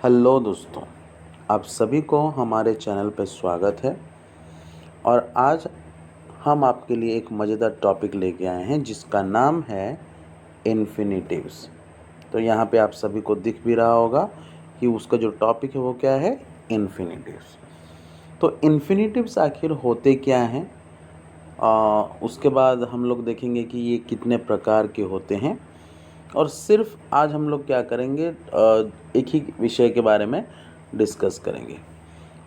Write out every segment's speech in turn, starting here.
Hello दोस्तों, आप सभी को हमारे चैनल पर स्वागत है। और आज हम आपके लिए एक मज़ेदार टॉपिक लेके आए हैं जिसका नाम है इन्फिनिटिव्स। तो यहाँ पे आप सभी को दिख भी रहा होगा कि उसका जो टॉपिक है वो क्या है, इन्फिनिटिव्स। तो इन्फिनिटिव्स आखिर होते क्या हैं, उसके बाद हम लोग देखेंगे कि ये कितने प्रकार के होते हैं। और सिर्फ आज हम लोग क्या करेंगे, एक ही विषय के बारे में डिस्कस करेंगे।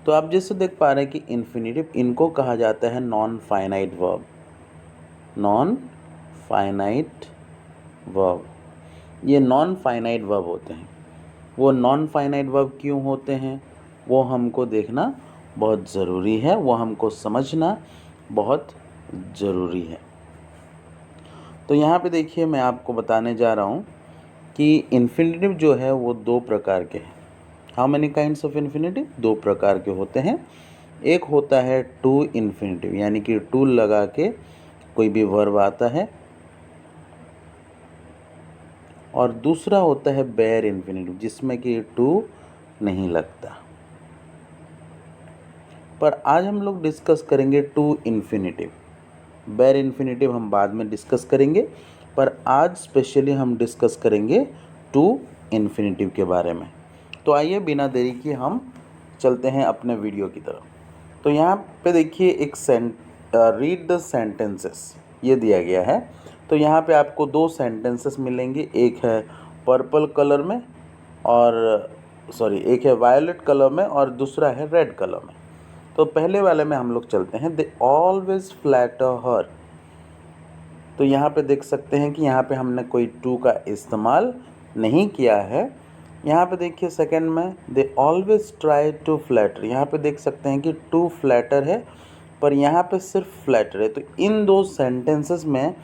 तो आप जैसे देख पा रहे हैं कि इन्फिनिटिव, इनको कहा जाता है non finite verb. Non finite verb, ये नॉन फाइनाइट वर्ब होते हैं। वो नॉन फाइनाइट वर्ब क्यों होते हैं वो हमको देखना बहुत ज़रूरी है, वो हमको समझना बहुत ज़रूरी है। तो यहाँ पे देखिए, मैं आपको बताने जा रहा हूँ कि इन्फिनिटिव जो है वो दो प्रकार के हैं। How many kinds of infinitive? दो प्रकार के होते हैं। एक होता है टू इन्फिनिटिव, यानी कि टू लगा के कोई भी वर्ब आता है, और दूसरा होता है बेयर इन्फिनिटिव जिसमें कि टू नहीं लगता। पर आज हम लोग डिस्कस करेंगे टू इन्फिनिटिव। बेयर इन्फिनिटिव हम बाद में डिस्कस करेंगे, पर आज स्पेशली हम डिस्कस करेंगे टू इन्फिनिटिव के बारे में। तो आइए बिना देरी किए हम चलते हैं अपने वीडियो की तरफ। तो यहाँ पे देखिए एक रीड द सेंटेंसेस ये दिया गया है। तो यहाँ पे आपको दो सेंटेंसेस मिलेंगे, एक है पर्पल कलर में और एक है वायलेट कलर में और दूसरा है रेड कलर में। तो पहले वाले में हम लोग चलते हैं। They always flatter her. तो यहाँ पे देख सकते हैं कि यहाँ पे हमने कोई टू का इस्तेमाल नहीं किया है। यहाँ पे देखिए सेकंड में, they always try to flatter. यहाँ पे देख सकते हैं कि टू फ्लैटर है, पर यहाँ पे सिर्फ फ्लैटर है। तो इन दो सेंटेंसेस में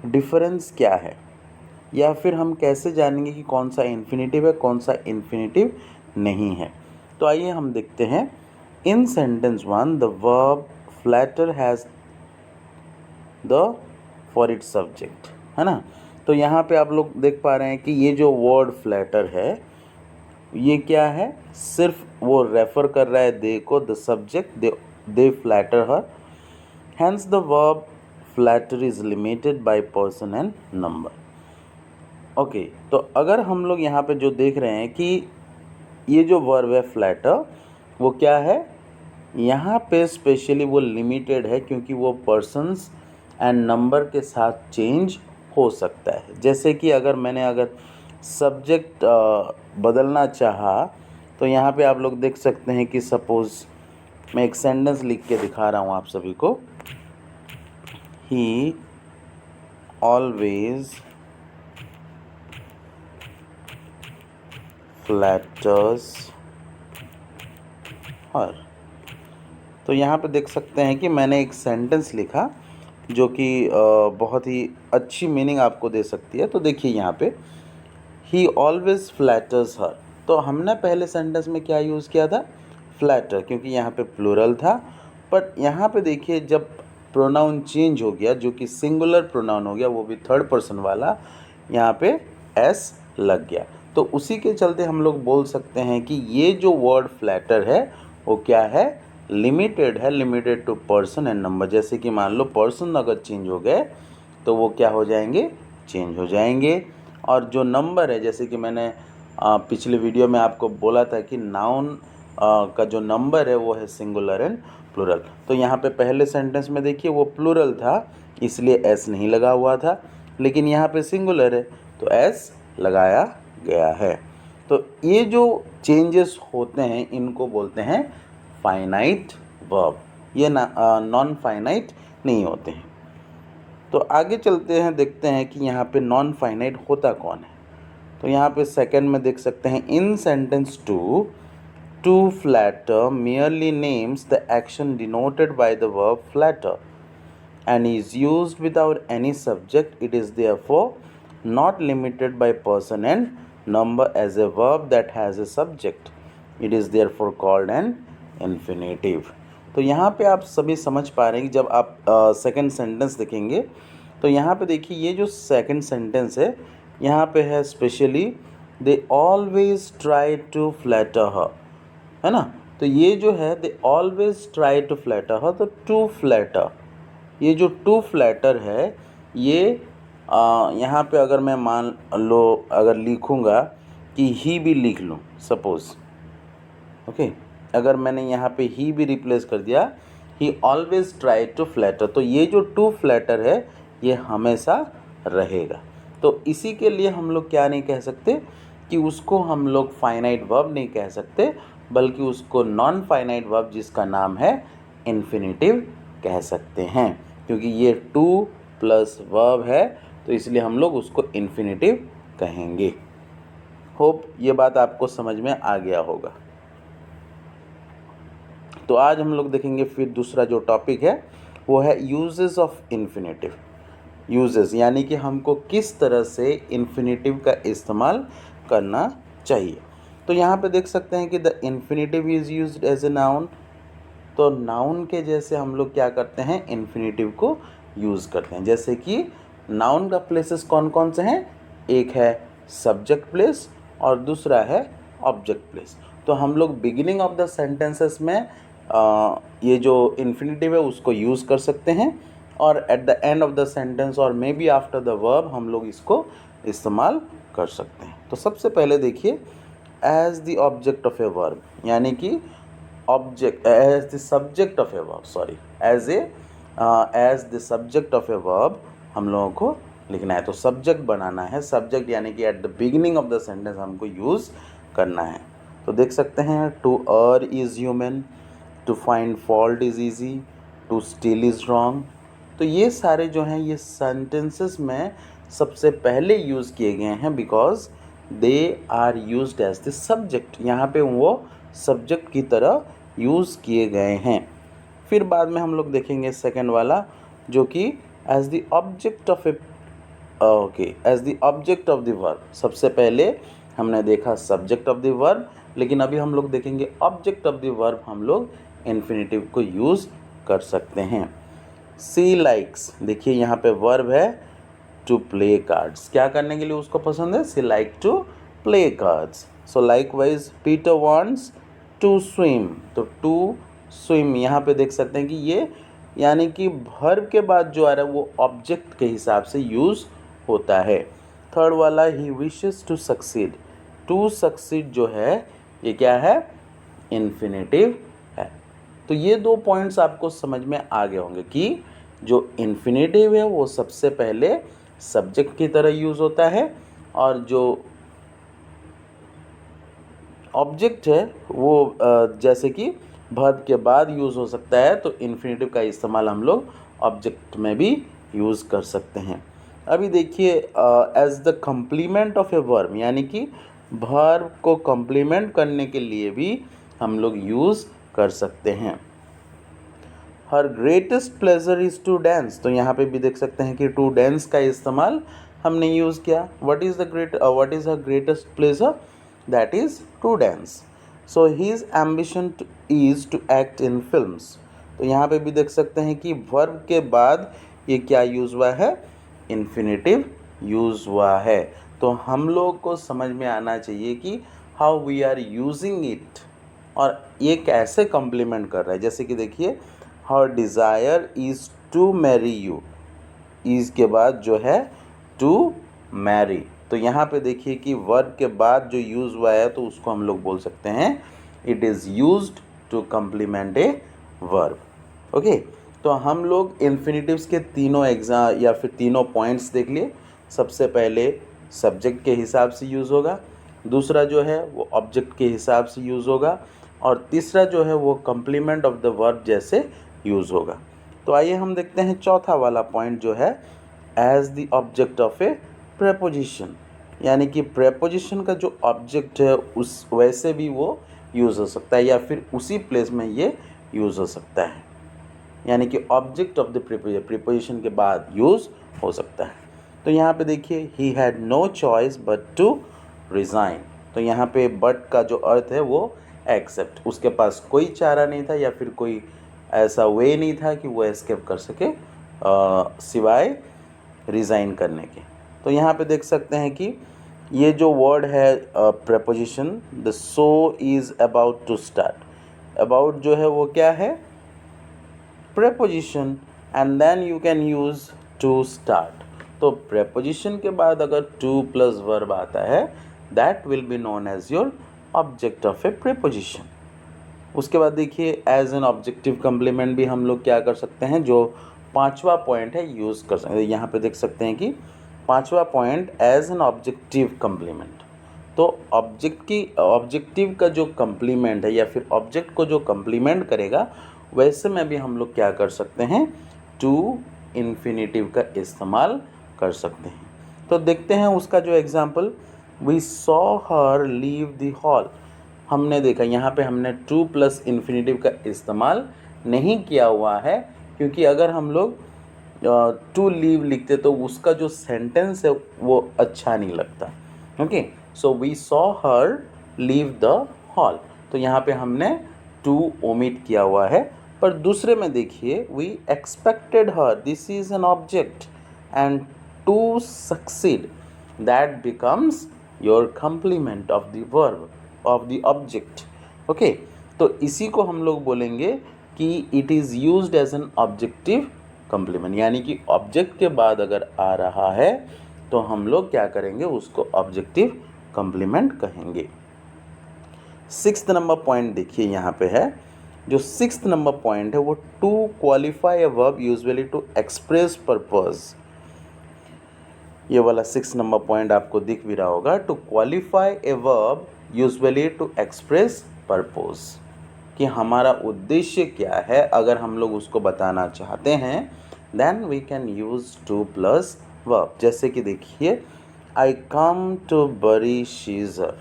डिफरेंस क्या है, या फिर हम कैसे जानेंगे कि कौन सा इन्फिनिटिव है कौन सा इन्फिनिटिव नहीं है? तो आइए हम देखते हैं। In sentence one, the verb flatter has the for it subject, है ना। तो यहाँ पे आप लोग देख पा रहे हैं कि ये जो वर्ड फ्लैटर है ये क्या है, सिर्फ वो रेफर कर रहा है दे को, the subject they flatter her. Hence the verb flatter is limited by person and number. Okay, तो अगर हम लोग यहाँ पे जो देख रहे हैं कि ये जो वर्ब है फ्लैटर, वो क्या है, यहाँ पे स्पेशली वो लिमिटेड है क्योंकि वो पर्सन्स एंड नंबर के साथ चेंज हो सकता है। जैसे कि अगर सब्जेक्ट बदलना चाहा, तो यहाँ पे आप लोग देख सकते हैं कि सपोज़ मैं एक सेंटेंस लिख के दिखा रहा हूँ आप सभी को। ही ऑलवेज फ्लैटर्स हर। तो यहाँ पे देख सकते हैं कि मैंने एक सेंटेंस लिखा जो कि बहुत ही अच्छी मीनिंग आपको दे सकती है। तो देखिए यहाँ पे, ही ऑलवेज फ्लैटर्स हर। तो हमने पहले सेंटेंस में क्या यूज़ किया था, फ्लैटर, क्योंकि यहाँ पे प्लूरल था। बट यहाँ पे देखिए जब प्रोनाउन चेंज हो गया, जो कि सिंगुलर प्रोनाउन हो गया, वो भी थर्ड पर्सन वाला, यहाँ पे एस लग गया। तो उसी के चलते हम लोग बोल सकते हैं कि ये जो वर्ड फ्लैटर है वो क्या है, लिमिटेड है, limited to person and number. जैसे कि मान लो पर्सन अगर चेंज हो गए तो वो क्या हो जाएंगे, चेंज हो जाएंगे। और जो नंबर है, जैसे कि मैंने पिछले वीडियो में आपको बोला था कि नाउन का जो नंबर है वो है सिंगुलर एंड प्लूरल। तो यहाँ पे पहले सेंटेंस में देखिए वो प्लूरल था इसलिए एस नहीं लगा हुआ था, लेकिन यहाँ पे सिंगुलर है तो एस लगाया गया है। तो ये जो चेंजेस होते हैं इनको बोलते हैं फाइनाइट वर्ब, ये नॉन फाइनाइट नहीं होते हैं। तो आगे चलते हैं, देखते हैं कि यहाँ पे नॉन फाइनाइट होता कौन है। तो यहाँ पे सेकंड में देख सकते हैं, in sentence two, to flatter merely names the action denoted by the verb flatter and is used without any subject. It is therefore not limited by person and number as a verb that has a subject. It is therefore called an infinitive. तो यहाँ पे आप सभी समझ पा रहे हैं कि जब आप सेकंड सेंटेंस देखेंगे तो यहाँ पे देखिए ये जो सेकंड सेंटेंस है यहाँ पे है specially they always try to flatter her, है ना। तो ये जो है they always try to flatter her, तो टू फ्लैटर, ये जो टू फ्लैटर है ये यहाँ पे अगर मैं मान लो अगर लिखूँगा कि ही भी लिख लूँ सपोज़, ओके, अगर मैंने यहाँ पे ही भी रिप्लेस कर दिया, he always try to flatter, तो ये जो टू फ्लैटर है ये हमेशा रहेगा। तो इसी के लिए हम लोग क्या नहीं कह सकते कि उसको हम लोग फाइनाइट वर्ब नहीं कह सकते, बल्कि उसको नॉन फाइनाइट वर्ब जिसका नाम है इन्फिनेटिव कह सकते हैं, क्योंकि ये टू प्लस वर्ब है तो इसलिए हम लोग उसको इन्फिनेटिव कहेंगे। होप ये बात आपको समझ में आ गया होगा। तो आज हम लोग देखेंगे फिर दूसरा जो टॉपिक है वो है यूजेस ऑफ इन्फिनेटिव। यूजेस यानी कि हमको किस तरह से इन्फिनेटिव का इस्तेमाल करना चाहिए। तो यहाँ पे देख सकते हैं कि the infinitive is used as a noun, तो नाउन के जैसे हम लोग क्या करते हैं, इन्फिनेटिव को यूज़ करते हैं। जैसे कि नाउन का प्लेसेस कौन कौन से हैं, एक है सब्जेक्ट प्लेस और दूसरा है ऑब्जेक्ट प्लेस। तो हम लोग बिगिनिंग ऑफ द सेंटेंसेस में ये जो इन्फिनेटिव है उसको यूज़ कर सकते हैं, और at the end of the sentence और maybe after the verb हम लोग इसको इस्तेमाल कर सकते हैं। तो सबसे पहले देखिए as the object of a verb, यानी कि object as the subject of a verb, sorry as the subject of a verb हम लोगों को लिखना है। तो सब्जेक्ट बनाना है, सब्जेक्ट यानी कि at the beginning of the sentence हमको यूज़ करना है। तो देख सकते हैं to err is human, to find fault is easy, to steal is wrong. तो ये सारे जो हैं ये सेंटेंसेस में सबसे पहले यूज़ किए गए हैं because they are used as the subject, यहाँ पे वो सब्जेक्ट की तरह यूज़ किए गए हैं। फिर बाद में हम लोग देखेंगे सेकंड वाला जो कि as the object of a as the object of the verb. सबसे पहले हमने देखा सब्जेक्ट ऑफ द वर्ब, लेकिन अभी हम लोग देखेंगे ऑब्जेक्ट ऑफ द वर्ब हम लोग इन्फिनेटिव को यूज़ कर सकते हैं। सी लाइक्स, देखिए यहाँ पे वर्ब है टू प्ले कार्ड्स, क्या करने के लिए उसको पसंद है, she like to play cards. So likewise Peter wants to swim, तो टू स्विम यहाँ पे देख सकते हैं कि ये यानी कि वर्ब के बाद जो आ रहा है वो ऑब्जेक्ट के हिसाब से यूज़ होता है। थर्ड वाला ही wishes to succeed, to succeed जो है ये क्या है, इन्फिनेटिव है। तो ये दो पॉइंट्स आपको समझ में आ गए होंगे कि जो इन्फिनेटिव है वो सबसे पहले सब्जेक्ट की तरह यूज़ होता है, और जो ऑब्जेक्ट है वो जैसे कि वर्ब के बाद यूज़ हो सकता है, तो इन्फिनेटिव का इस्तेमाल हम लोग ऑब्जेक्ट में भी यूज़ कर सकते हैं। अभी देखिए as the complement of a verb, यानी कि वर्ब को कम्प्लीमेंट करने के लिए भी हम लोग यूज़ कर सकते हैं। Her greatest pleasure is to dance, तो यहाँ पे भी देख सकते हैं कि टू डांस का इस्तेमाल हमने यूज़ किया। What is her greatest pleasure, that is to dance. So his ambition is to act in films, तो यहाँ पे भी देख सकते हैं कि वर्ब के बाद ये क्या यूज़ हुआ है, इन्फिनेटिव यूज़ हुआ है। तो हम लोग को समझ में आना चाहिए कि how we are using it और ये कैसे कम्प्लीमेंट कर रहा है। जैसे कि देखिए her desire is to marry you, is के बाद जो है टू मैरी, तो यहाँ पे देखिए कि वर्ब के बाद जो यूज़ हुआ है तो उसको हम लोग बोल सकते हैं it is used to complement a verb. Okay, तो हम लोग इन्फिनेटिव्स के तीनों एग्जाम या फिर तीनों पॉइंट्स देख लिए। सबसे पहले सब्जेक्ट के हिसाब से यूज़ होगा, दूसरा जो है वो ऑब्जेक्ट के हिसाब से यूज़ होगा, और तीसरा जो है वो कम्प्लीमेंट ऑफ द वर्ब जैसे यूज़ होगा। तो आइए हम देखते हैं चौथा वाला पॉइंट जो है as the object of a preposition, यानी कि प्रेपोजिशन का जो ऑब्जेक्ट है उस वैसे भी वो यूज़ हो सकता है या फिर उसी प्लेस में ये यूज़ हो सकता है, यानी कि ऑब्जेक्ट ऑफ द प्रीपोजिशन के बाद यूज़ हो सकता है। तो यहाँ पे देखिए he had no choice but to resign, तो यहाँ पे बट का जो अर्थ है वो एक्सेप्ट, उसके पास कोई चारा नहीं था या फिर कोई ऐसा वे नहीं था कि वो एस्केप कर सके सिवाय रिज़ाइन करने के। तो यहाँ पे देख सकते हैं कि ये जो वर्ड है preposition, the show is about to start, about जो है वो क्या है, preposition, and then you can use to start. तो प्रेपोजिशन के बाद अगर टू प्लस वर्ब आता है, that will be known as your object of a preposition. उसके बाद देखिए एज एन ऑब्जेक्टिव कम्प्लीमेंट भी हम लोग क्या कर सकते हैं, जो पांचवा पॉइंट है यूज़ कर सकते हैं। यहाँ पे देख सकते हैं कि पांचवा point as an objective complement. तो ऑब्जेक्टिव का जो कम्प्लीमेंट है या फिर ऑब्जेक्ट को जो कम्प्लीमेंट करेगा, वैसे में भी हम लोग क्या कर सकते हैं, टू इन्फिनेटिव का इस्तेमाल कर सकते हैं। तो देखते हैं उसका जो example, we saw her leave the hall. हमने देखा यहाँ पे हमने टू प्लस इन्फिनेटिव का इस्तेमाल नहीं किया हुआ है, क्योंकि अगर हम लोग टू लीव लिखते तो उसका जो सेंटेंस है वो अच्छा नहीं लगता। Okay, so we saw her leave the hall, तो यहाँ पे हमने टू ओमिट किया हुआ है। पर दूसरे में देखिए, we expected her, this is an object, and to succeed, that becomes your complement of the verb of the object. Okay, तो इसी को हम लोग बोलेंगे कि it is used as an objective complement, यानी कि ऑब्जेक्ट के बाद अगर आ रहा है तो हम लोग क्या करेंगे, उसको ऑब्जेक्टिव कम्प्लीमेंट कहेंगे। सिक्स्थ नंबर पॉइंट देखिए यहाँ पे है, जो सिक्स्थ नंबर पॉइंट है वो to qualify a verb usually to express purpose. ये वाला सिक्स नंबर पॉइंट आपको दिख भी रहा होगा, to qualify a verb usually to express purpose, कि हमारा उद्देश्य क्या है अगर हम लोग उसको बताना चाहते हैं, then we can use to plus verb. जैसे कि देखिए, आई कम टू बरी सीजर,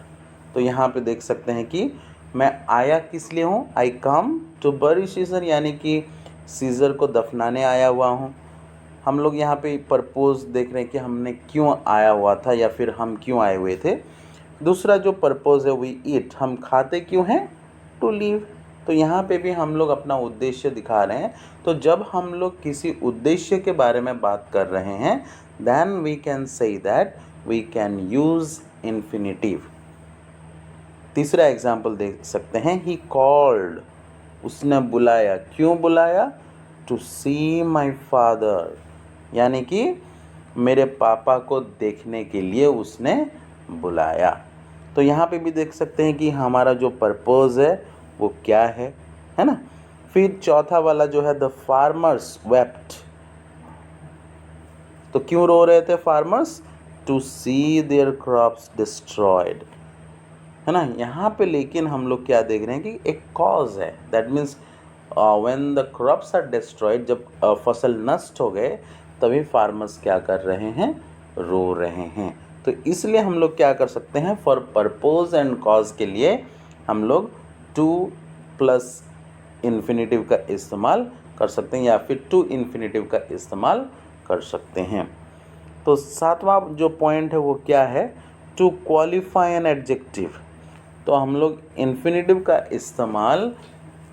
तो यहाँ पे देख सकते हैं कि मैं आया किस लिए हूँ, आई कम टू बरी सीजर, यानी कि सीजर को दफनाने आया हुआ हूँ। हम लोग यहाँ पे पर्पोज देख रहे हैं कि हमने क्यों आया हुआ था या फिर हम क्यों आए हुए थे। दूसरा जो पर्पोज है वी ईट, हम खाते क्यों हैं, टू लीव। तो यहाँ पे भी हम लोग अपना उद्देश्य दिखा रहे हैं। तो जब हम लोग किसी उद्देश्य के बारे में बात कर रहे हैं, then we can say that we can use infinitive. तीसरा एग्जाम्पल देख सकते हैं, ही कॉल्ड, उसने बुलाया, क्यों बुलाया, टू सी माई फादर, यानी कि मेरे पापा को देखने के लिए उसने बुलाया। तो यहाँ पे भी देख सकते हैं कि हमारा जो पर्पस है वो क्या है ना। फिर चौथा वाला जो है, द फार्मर्स वेप्ट, तो क्यों रो रहे थे farmers, to see their crops destroyed, है ना। यहाँ पे लेकिन हम लोग क्या देख रहे हैं कि एक कॉज है, that means when the crops are destroyed, जब फसल नष्ट हो गए तभी फार्मर्स क्या कर रहे हैं, रो रहे हैं। तो इसलिए हम लोग क्या कर सकते हैं, फॉर पर्पस एंड कॉज के लिए हम लोग टू प्लस इन्फिनेटिव का इस्तेमाल कर सकते हैं या फिर टू इन्फिनेटिव का इस्तेमाल कर सकते हैं। तो सातवां जो पॉइंट है वो क्या है, टू क्वालिफाई एन एडजेक्टिव। तो हम लोग इन्फिनेटिव का इस्तेमाल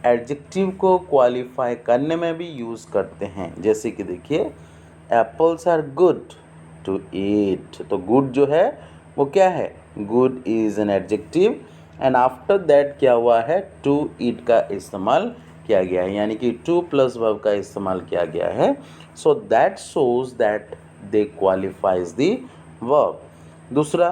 एडजेक्टिव को क्वालिफाई करने में भी यूज़ करते हैं। जैसे कि देखिए, apples are good to eat, तो गुड जो है वो क्या है, good is an adjective, and after that क्या हुआ है, टू ईट का इस्तेमाल किया गया है, यानी कि टू प्लस वर्ब का इस्तेमाल किया गया है। So that shows that they qualifies the verb. दूसरा,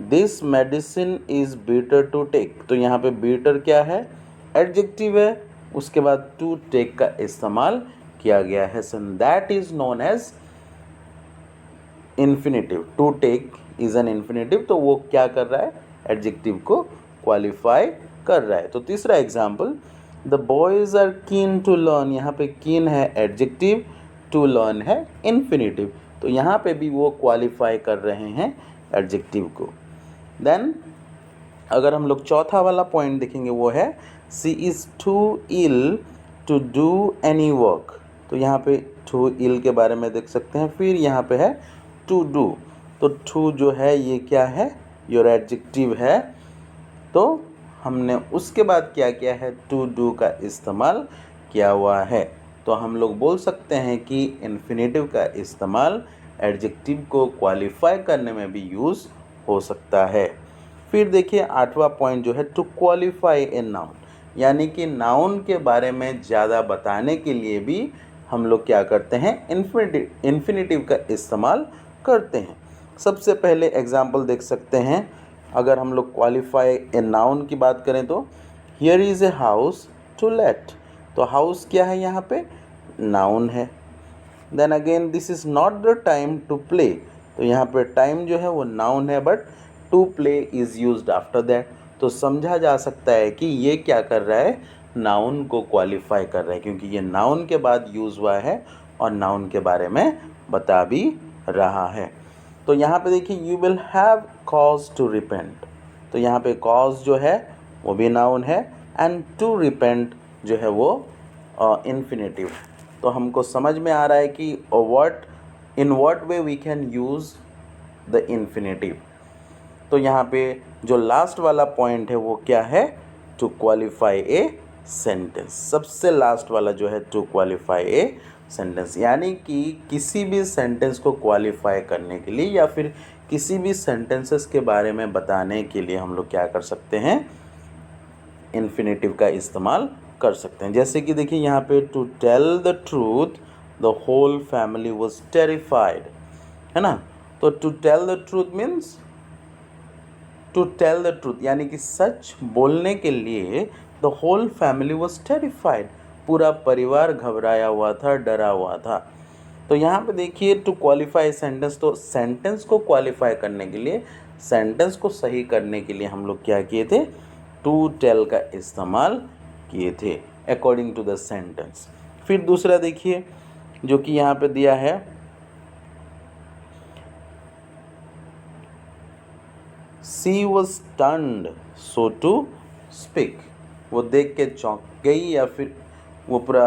this medicine is better to take, तो यहाँ पे बेटर क्या है, एडजेक्टिव है, उसके बाद टू टेक का इस्तेमाल किया गया है, so that is known as infinitive. To take is an infinitive, तो वो क्या कर रहा है, एडजेक्टिव को क्वालिफाई कर रहा है। तो तीसरा example, the boys are keen to learn, यहाँ पे कीन है एडजेक्टिव, टू लर्न है इन्फिनेटिव, तो यहाँ पे भी वो क्वालिफाई कर रहे हैं एडजेक्टिव को। देन अगर हम लोग चौथा वाला पॉइंट देखेंगे वो है, she is too ill to do any work, तो यहाँ पे टू इल के बारे में देख सकते हैं। फिर यहाँ पे है टू डू, तो टू जो है ये क्या है, योर एडजेक्टिव है, तो हमने उसके बाद क्या किया है, टू डू का इस्तेमाल किया हुआ है। तो हम लोग बोल सकते हैं कि इन्फिनेटिव का इस्तेमाल एडजेक्टिव को क्वालिफाई करने में भी यूज़ हो सकता है। फिर देखिए 8वां पॉइंट जो है टू क्वालिफाई ए नाउन, यानी कि नाउन के बारे में ज़्यादा बताने के लिए भी हम लोग क्या करते हैं, इन्फिनेटिव का इस्तेमाल करते हैं। सबसे पहले एग्जाम्पल देख सकते हैं, अगर हम लोग क्वालिफाई ए नाउन की बात करें तो here is a house to let, तो हाउस क्या है यहाँ पे, नाउन है। Then again this is not the time to play, तो यहाँ पे टाइम जो है वो नाउन है, but to play is used after that, तो समझा जा सकता है कि ये क्या कर रहा है, नाउन को क्वालिफाई कर रहा है, क्योंकि ये नाउन के बाद यूज़ हुआ है और नाउन के बारे में बता भी रहा है। तो यहाँ पे देखिए you will have cause to repent, तो यहाँ पे कॉज जो है वो भी नाउन है, एंड टू रिपेंट जो है वो इन्फिनेटिव। तो हमको समझ में आ रहा है कि in what way we can use the infinitive. तो यहाँ पे जो लास्ट वाला पॉइंट है वो क्या है, टू क्वालिफाई ए सेंटेंस। सबसे लास्ट वाला जो है टू क्वालिफाई ए सेंटेंस, यानी कि किसी भी सेंटेंस को क्वालिफाई करने के लिए या फिर किसी भी सेंटेंसेस के बारे में बताने के लिए हम लोग क्या कर सकते हैं, इन्फिनेटिव का इस्तेमाल कर सकते हैं। जैसे कि देखिए यहाँ पे to tell the truth the whole family was terrified, है ना। तो to tell the truth means to tell the truth, यानी कि सच बोलने के लिए the whole family was terrified, पूरा परिवार घबराया हुआ था, डरा हुआ था। तो यहाँ पे देखिए टू क्वालिफाई सेंटेंस, तो सेंटेंस को क्वालिफाई करने के लिए, सेंटेंस को सही करने के लिए हम लोग क्या किए थे, टू टेल का इस्तेमाल किए थे अकॉर्डिंग टू द सेंटेंस। फिर दूसरा देखिए जो कि यहाँ पे दिया है, she was stunned so to speak, वो देख के चौंक गई या फिर वो पूरा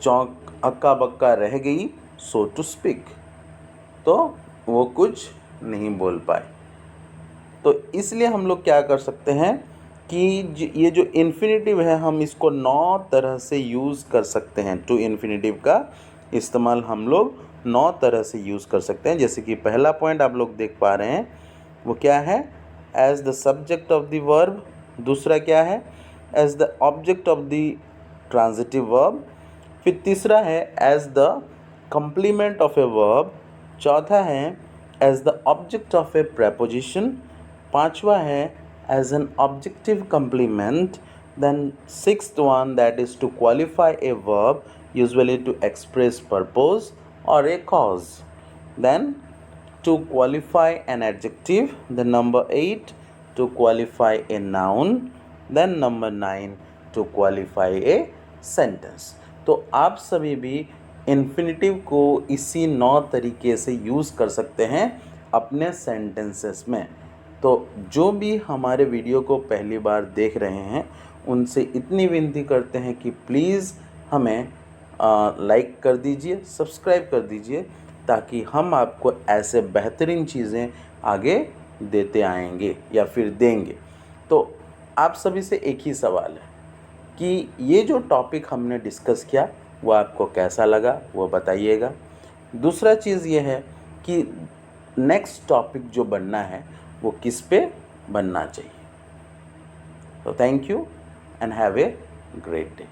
चौंक अक्का बक्का रह गई, सो टू स्पीक, तो वो कुछ नहीं बोल पाए। तो इसलिए हम लोग क्या कर सकते हैं कि ये जो इन्फिनेटिव है हम इसको 9 तरह से यूज़ कर सकते हैं। टू इन्फिनेटिव का इस्तेमाल हम लोग 9 तरह से यूज़ कर सकते हैं। जैसे कि पहला पॉइंट आप लोग देख पा रहे हैं वो क्या है, as the subject of the verb. दूसरा क्या है, as the object of the transitive verb. फिर तीसरा है as the complement of a verb. चौथा है as the object of a preposition. पांचवा है as an objective complement. Then sixth one that is to qualify a verb usually to express purpose और a cause. Then to qualify an adjective, then number 8 to qualify a noun, then number 9 to qualify a sentence। तो आप सभी भी infinitive को इसी 9 तरीके से use कर सकते हैं अपने सेंटेंसेस में। तो जो भी हमारे वीडियो को पहली बार देख रहे हैं उनसे इतनी विनती करते हैं कि प्लीज़ हमें लाइक कर दीजिए, सब्सक्राइब कर दीजिए, ताकि हम आपको ऐसे बेहतरीन चीज़ें आगे देते आएंगे या फिर देंगे। तो आप सभी से एक ही सवाल है कि ये जो टॉपिक हमने डिस्कस किया वो आपको कैसा लगा वो बताइएगा। दूसरा चीज़ ये है कि नेक्स्ट टॉपिक जो बनना है वो किस पे बनना चाहिए। तो thank you and have a great day.